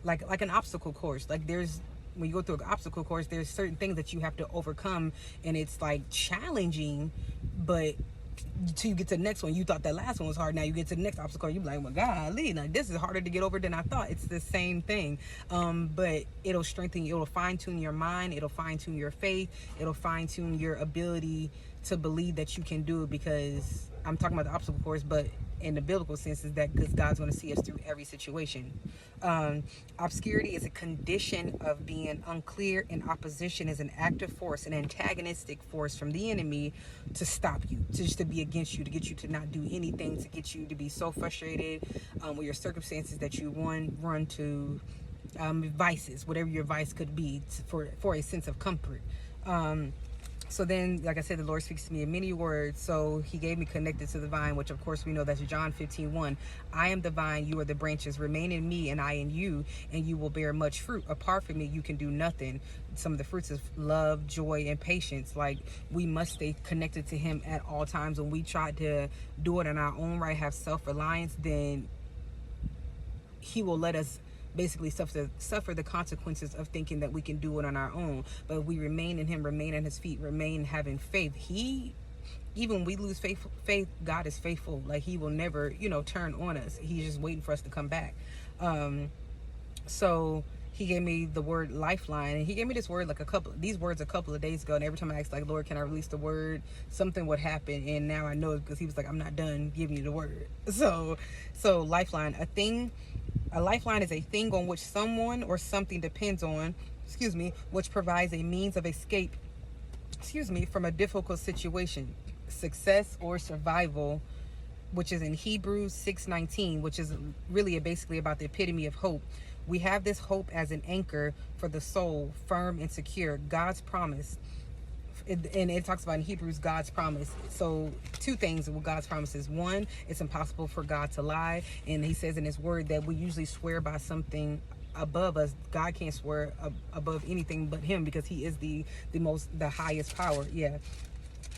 like an obstacle course. Like there's, when you go through an obstacle course, there's certain things that you have to overcome, and it's like challenging, but till you get to the next one, you thought that last one was hard. Now you get to the next obstacle, you're like, well, golly, like this is harder to get over than I thought. It's the same thing, but it'll strengthen you. It'll fine tune your mind. It'll fine tune your faith. It'll fine tune your ability to believe that you can do it. Because I'm talking about the obstacle course, but in the biblical sense is that because God's going to see us through every situation. Obscurity is a condition of being unclear, and opposition is an active force, an antagonistic force from the enemy to stop you, to just to be against you, to get you to not do anything, to get you to be so frustrated with your circumstances that you run to vices, whatever your vice could be, for a sense of comfort. So then, like I said, the Lord speaks to me in many words. So he gave me connected to the vine, which of course we know that's John 15:1. I am the vine, you are the branches. Remain in me and I in you, and you will bear much fruit. Apart from me, you can do nothing. Some of the fruits of love, joy, and patience. Like, we must stay connected to him at all times. When we try to do it on our own right, have self-reliance, then he will let us basically suffer the consequences of thinking that we can do it on our own. But if we remain in him, remain at his feet, remain having faith, even when we lose faith, God is faithful. Like, he will never, turn on us. He's just waiting for us to come back. So he gave me the word lifeline, and he gave me this word these words a couple of days ago. And every time I asked, like, Lord, can I release the word, something would happen. And now I know it, because he was like, I'm not done giving you the word. So lifeline, a lifeline is a thing on which someone or something depends on, which provides a means of escape, from a difficult situation, success, or survival, which is in Hebrews 6:19, which is really basically about the epitome of hope. We have this hope as an anchor for the soul, firm and secure, God's promise. And it talks about in Hebrews God's promise. So two things with God's promises. One, it's impossible for God to lie. And he says in his word that we usually swear by something above us. God can't swear above anything but him, because he is the highest power. Yeah.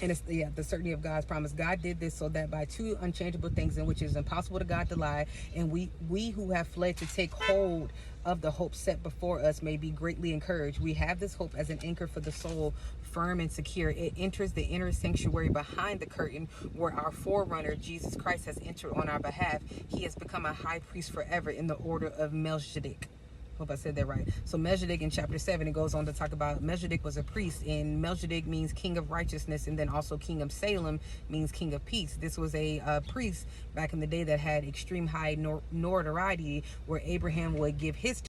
And it's the certainty of God's promise. God did this so that by two unchangeable things, in which it is impossible to God to lie, and we who have fled to take hold of the hope set before us may be greatly encouraged. We have this hope as an anchor for the soul, firm and secure. It enters the inner sanctuary behind the curtain, where our forerunner, Jesus Christ, has entered on our behalf. He has become a high priest forever in the order of Melchizedek. Hope I said that right. So Melchizedek in chapter 7, it goes on to talk about Melchizedek was a priest, and Melchizedek means king of righteousness, and then also king of Salem means king of peace. This was a priest back in the day that had extreme high notoriety, where Abraham would give his